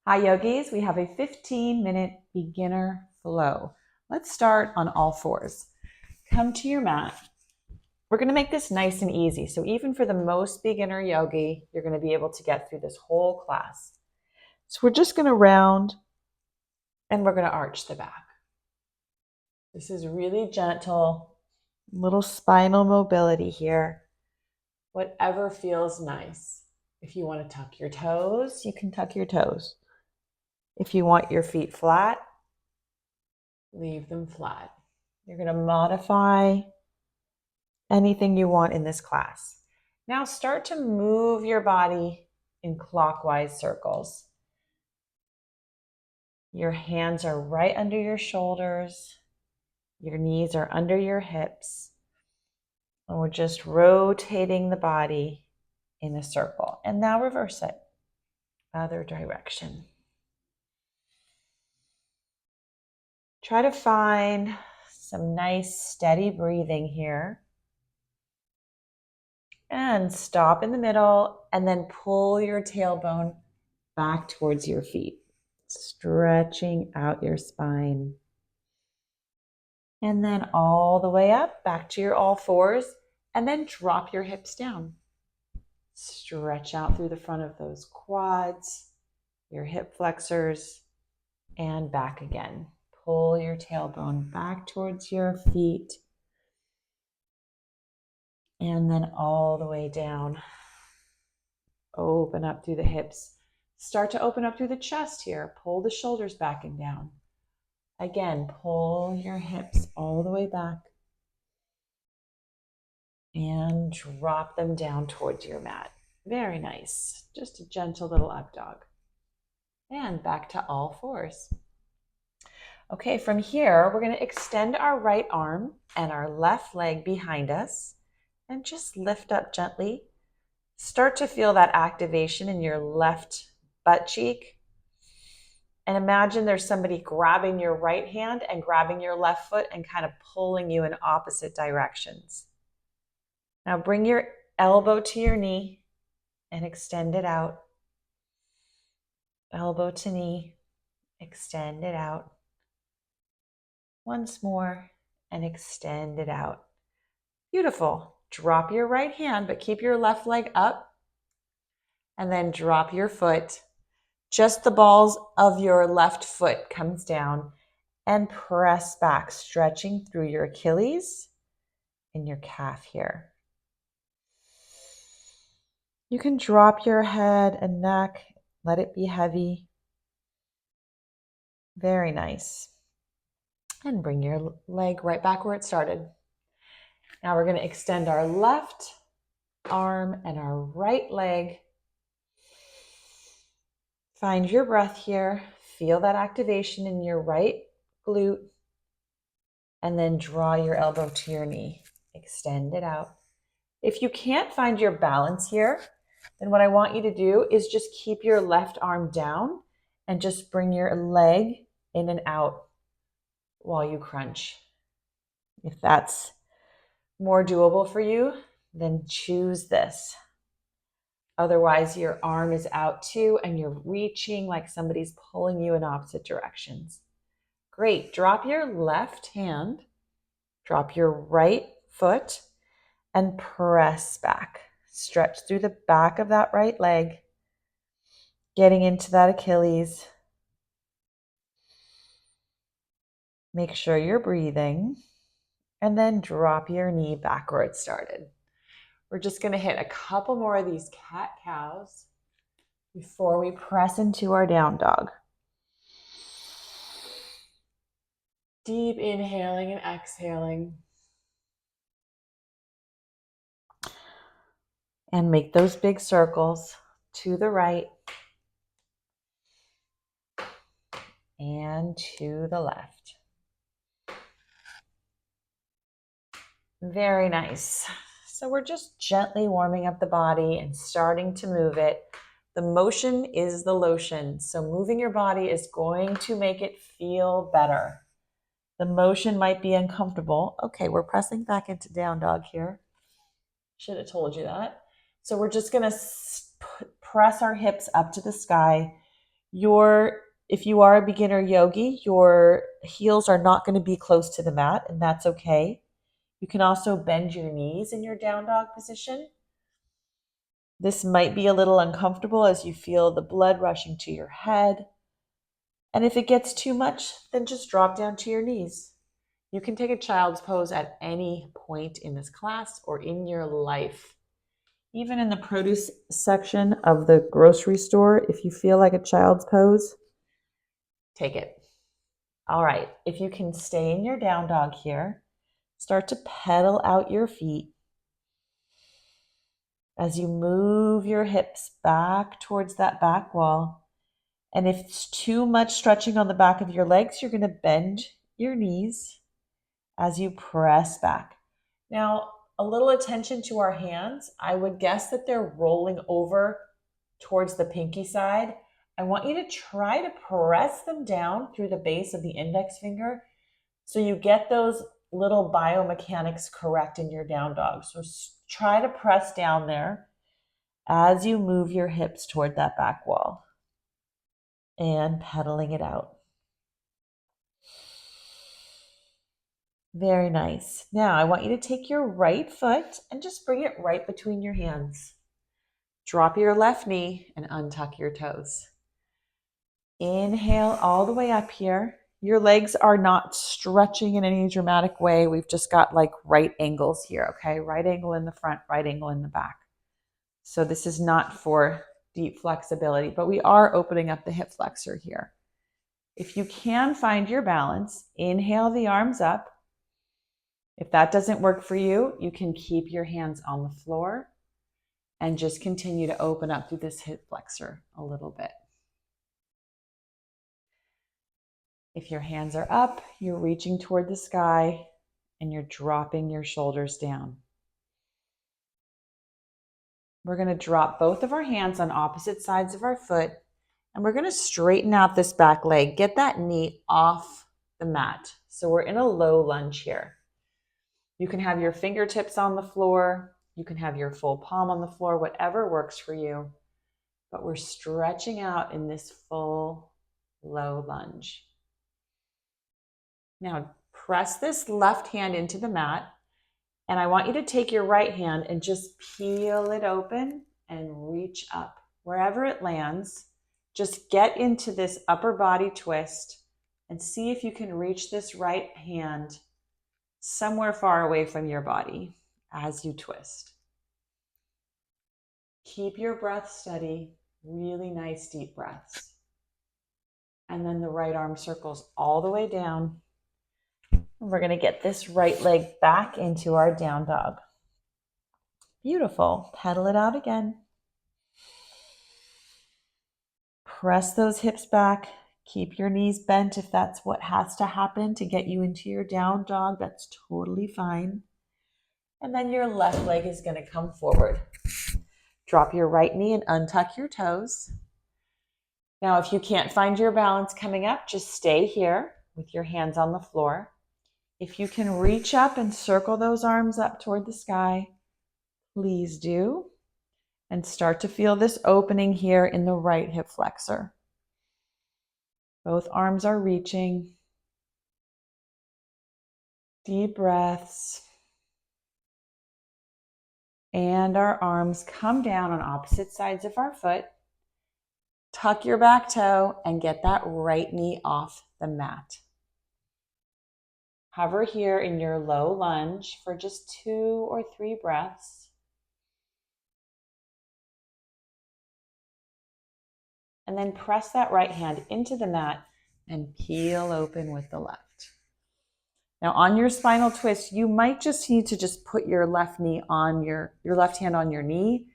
Hi yogis, we have a 15-minute beginner flow. Let's start on all fours. Come to your mat. We're going to make this nice and easy. So even for the most beginner yogi, you're going to be able to get through this whole class. So we're just going to round and we're going to arch the back. This is really gentle, little spinal mobility here. Whatever feels nice. If you want to tuck your toes, you can tuck your toes. If you want your feet flat, leave them flat. You're going to modify anything you want in this class. Now start to move your body in clockwise circles. Your hands are right under your shoulders. Your knees are under your hips. And we're just rotating the body in a circle. And now reverse it. Other direction. Try to find some nice steady breathing here. And stop in the middle and then pull your tailbone back towards your feet, stretching out your spine. And then all the way up, back to your all fours, and then drop your hips down. Stretch out through the front of those quads, your hip flexors, and back again. Pull your tailbone back towards your feet. And then all the way down. Open up through the hips. Start to open up through the chest here. Pull the shoulders back and down. Again, pull your hips all the way back. And drop them down towards your mat. Very nice. Just a gentle little up dog. And back to all fours. Okay, from here, we're going to extend our right arm and our left leg behind us. And just lift up gently. Start to feel that activation in your left butt cheek. And imagine there's somebody grabbing your right hand and grabbing your left foot and kind of pulling you in opposite directions. Now bring your elbow to your knee and extend it out. Elbow to knee, extend it out. Once more and extend it out. Beautiful. Drop your right hand, but keep your left leg up. And then drop your foot. Just the balls of your left foot comes down and press back, stretching through your Achilles and your calf here. You can drop your head and neck, let it be heavy. Very nice. And bring your leg right back where it started. Now we're going to extend our left arm and our right leg. Find your breath here. Feel that activation in your right glute. And then draw your elbow to your knee. Extend it out. If you can't find your balance here, then what I want you to do is just keep your left arm down and just bring your leg in and out while you crunch. If that's more doable for you, then choose this. Otherwise, your arm is out too and you're reaching like somebody's pulling you in opposite directions. Great. Drop your left hand, drop your right foot, and press back. Stretch through the back of that right leg, getting into that Achilles. Make sure you're breathing, and then drop your knee back where it started. We're just going to hit a couple more of these cat-cows before we press into our down dog. Deep inhaling and exhaling. And make those big circles to the right and to the left. Very nice. So we're just gently warming up the body and starting to move it. The motion is the lotion. So moving your body is going to make it feel better. The motion might be uncomfortable. Okay, we're pressing back into down dog here. Should have told you that. So we're just going to press our hips up to the sky. If you are a beginner yogi, your heels are not going to be close to the mat, and that's okay. You can also bend your knees in your down dog position. This might be a little uncomfortable as you feel the blood rushing to your head. And if it gets too much, then just drop down to your knees. You can take a child's pose at any point in this class or in your life. Even in the produce section of the grocery store, if you feel like a child's pose, take it. All right, if you can stay in your down dog here, start to pedal out your feet as you move your hips back towards that back wall. And if it's too much stretching on the back of your legs, you're going to bend your knees as you press back. Now, a little attention to our hands. I would guess that they're rolling over towards the pinky side. I want you to try to press them down through the base of the index finger so you get those little biomechanics correct in your down dog. So try to press down there as you move your hips toward that back wall and pedaling it out. Very nice. Now I want you to take your right foot and just bring it right between your hands. Drop your left knee and untuck your toes. Inhale all the way up here. Your legs are not stretching in any dramatic way. We've just got like right angles here, okay? Right angle in the front, right angle in the back. So this is not for deep flexibility, but we are opening up the hip flexor here. If you can find your balance, inhale the arms up. If that doesn't work for you, you can keep your hands on the floor and just continue to open up through this hip flexor a little bit. If your hands are up, you're reaching toward the sky and you're dropping your shoulders down. We're going to drop both of our hands on opposite sides of our foot and we're going to straighten out this back leg. Get that knee off the mat. So we're in a low lunge here. You can have your fingertips on the floor. You can have your full palm on the floor, whatever works for you. But we're stretching out in this full low lunge. Now press this left hand into the mat. And I want you to take your right hand and just peel it open and reach up. Wherever it lands, just get into this upper body twist and see if you can reach this right hand somewhere far away from your body as you twist. Keep your breath steady, really nice deep breaths. And then the right arm circles all the way down. We're going to get this right leg back into our down dog. Beautiful. Pedal it out again. Press those hips back. Keep your knees bent if that's what has to happen to get you into your down dog. That's totally fine. And then your left leg is going to come forward. Drop your right knee and untuck your toes. Now, if you can't find your balance coming up, just stay here with your hands on the floor. If you can reach up and circle those arms up toward the sky, please do. And start to feel this opening here in the right hip flexor. Both arms are reaching. Deep breaths. And our arms come down on opposite sides of our foot. Tuck your back toe and get that right knee off the mat. Hover here in your low lunge for just 2 or 3 breaths. And then press that right hand into the mat and peel open with the left. Now on your spinal twist, you might just need to just put your left knee on your left hand on your knee.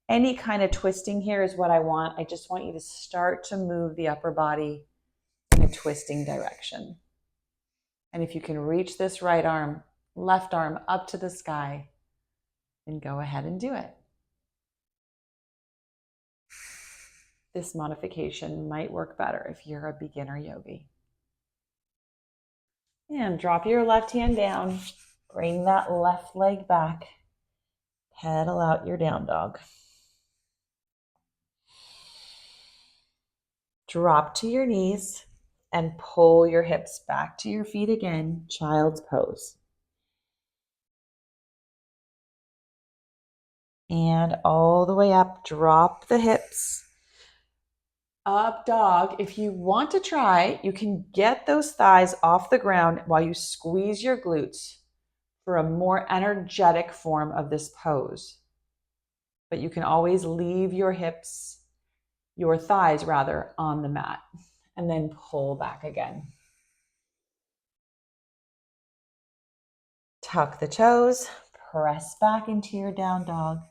Any kind of twisting here is what I want. I just want you to start to move the upper body in a twisting direction. And if you can reach this right arm, left arm up to the sky, then go ahead and do it. This modification might work better if you're a beginner yogi. And drop your left hand down. Bring that left leg back. Pedal out your down dog. Drop to your knees and pull your hips back to your feet again, child's pose. And all the way up, drop the hips. Up dog. If you want to try, you can get those thighs off the ground while you squeeze your glutes for a more energetic form of this pose. But you can always leave your hips, your thighs rather, on the mat and then pull back again. Tuck the toes, press back into your down dog.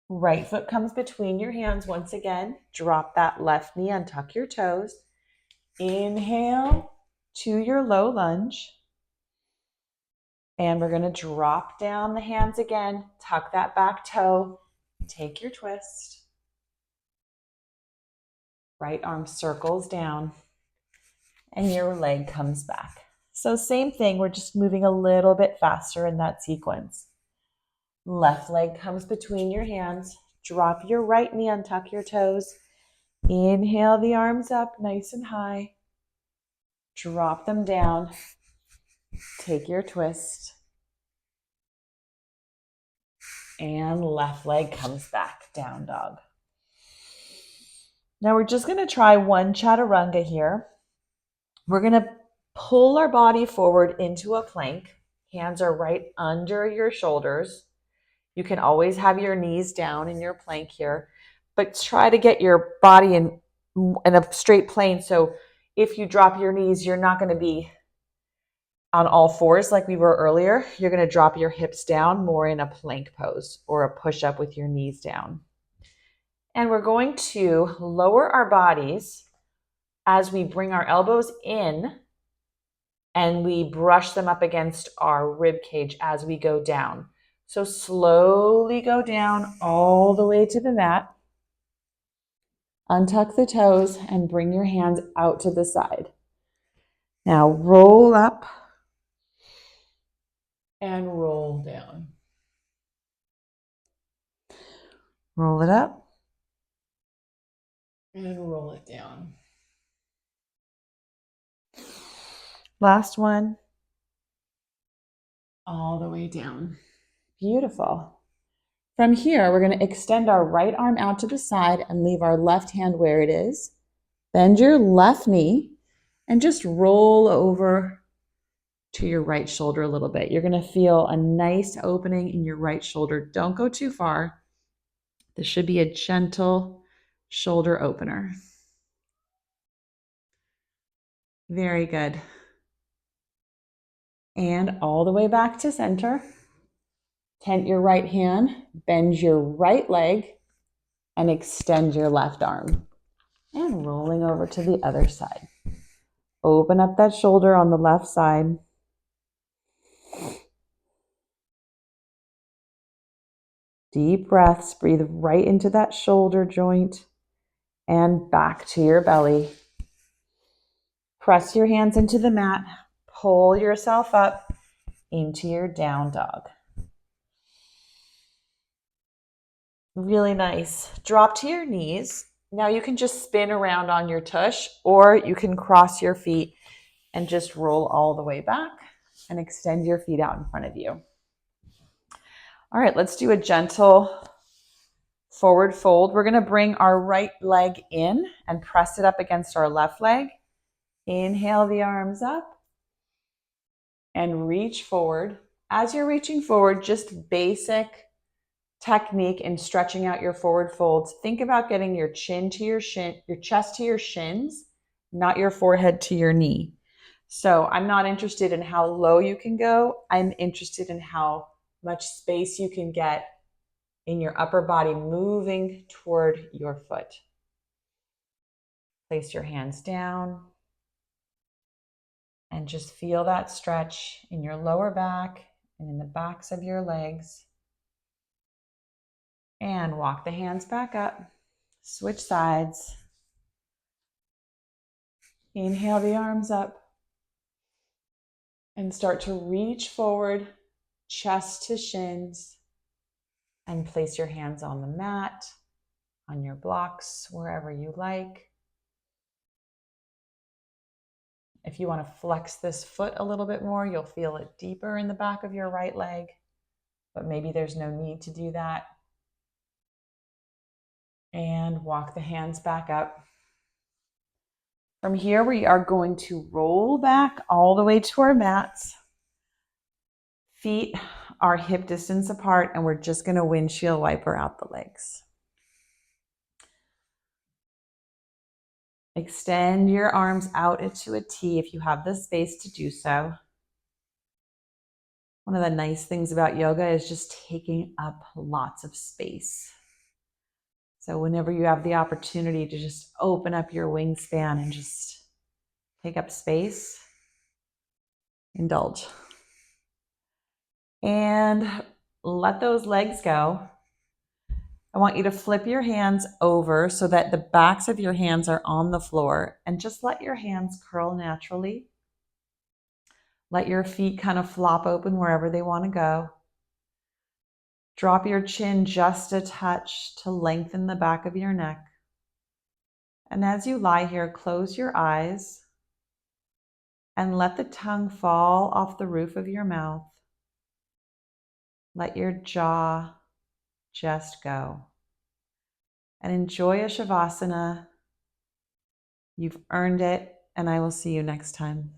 Right foot comes between your hands once again. Drop that left knee, untuck your toes. Inhale to your low lunge. And we're going to drop down the hands again. Tuck that back toe. Take your twist. Right arm circles down. And your leg comes back. So same thing, we're just moving a little bit faster in that sequence. Left leg comes between your hands. Drop your right knee, untuck your toes. Inhale the arms up nice and high. Drop them down. Take your twist. And left leg comes back, down dog. Now we're just going to try one chaturanga here. We're going to pull our body forward into a plank. Hands are right under your shoulders. You can always have your knees down in your plank here, but try to get your body in a straight plane. So if you drop your knees, you're not going to be on all fours like we were earlier. You're going to drop your hips down more in a plank pose or a push-up with your knees down. And we're going to lower our bodies as we bring our elbows in and we brush them up against our rib cage as we go down. So slowly go down all the way to the mat. Untuck the toes and bring your hands out to the side. Now roll up and roll down. Roll it up and roll it down. Last one. All the way down. Beautiful. From here, we're going to extend our right arm out to the side and leave our left hand where it is. Bend your left knee and just roll over to your right shoulder a little bit. You're going to feel a nice opening in your right shoulder. Don't go too far. This should be a gentle shoulder opener. Very good. And all the way back to center. Tent your right hand, bend your right leg, and extend your left arm. And rolling over to the other side. Open up that shoulder on the left side. Deep breaths, breathe right into that shoulder joint and back to your belly. Press your hands into the mat, pull yourself up into your down dog. Really nice. Drop to your knees. Now you can just spin around on your tush, or you can cross your feet and just roll all the way back and extend your feet out in front of you. All right, let's do a gentle forward fold. We're going to bring our right leg in and press it up against our left leg. Inhale the arms up and reach forward. As you're reaching forward, just basic technique in stretching out your forward folds. Think about getting your chin to your shin, your chest to your shins, not your forehead to your knee. So I'm not interested in how low you can go. I'm interested in how much space you can get in your upper body moving toward your foot. Place your hands down and just feel that stretch in your lower back and in the backs of your legs. And walk the hands back up. Switch sides. Inhale the arms up. And start to reach forward, chest to shins. And place your hands on the mat. on your blocks, wherever you like. If you want to flex this foot a little bit more, you'll feel it deeper in the back of your right leg, but maybe there's no need to do that. And walk the hands back up. From here, we are going to roll back all the way to our mats. Feet are hip distance apart, and we're just going to windshield wiper out the legs. Extend your arms out into a T if you have the space to do so. One of the nice things about yoga is just taking up lots of space. So whenever you have the opportunity to just open up your wingspan and just take up space, indulge. And let those legs go. I want you to flip your hands over so that the backs of your hands are on the floor, and just let your hands curl naturally. Let your feet kind of flop open wherever they want to go. Drop your chin just a touch to lengthen the back of your neck. And as you lie here, close your eyes and let the tongue fall off the roof of your mouth. Let your jaw just go. And enjoy a Shavasana. You've earned it, and I will see you next time.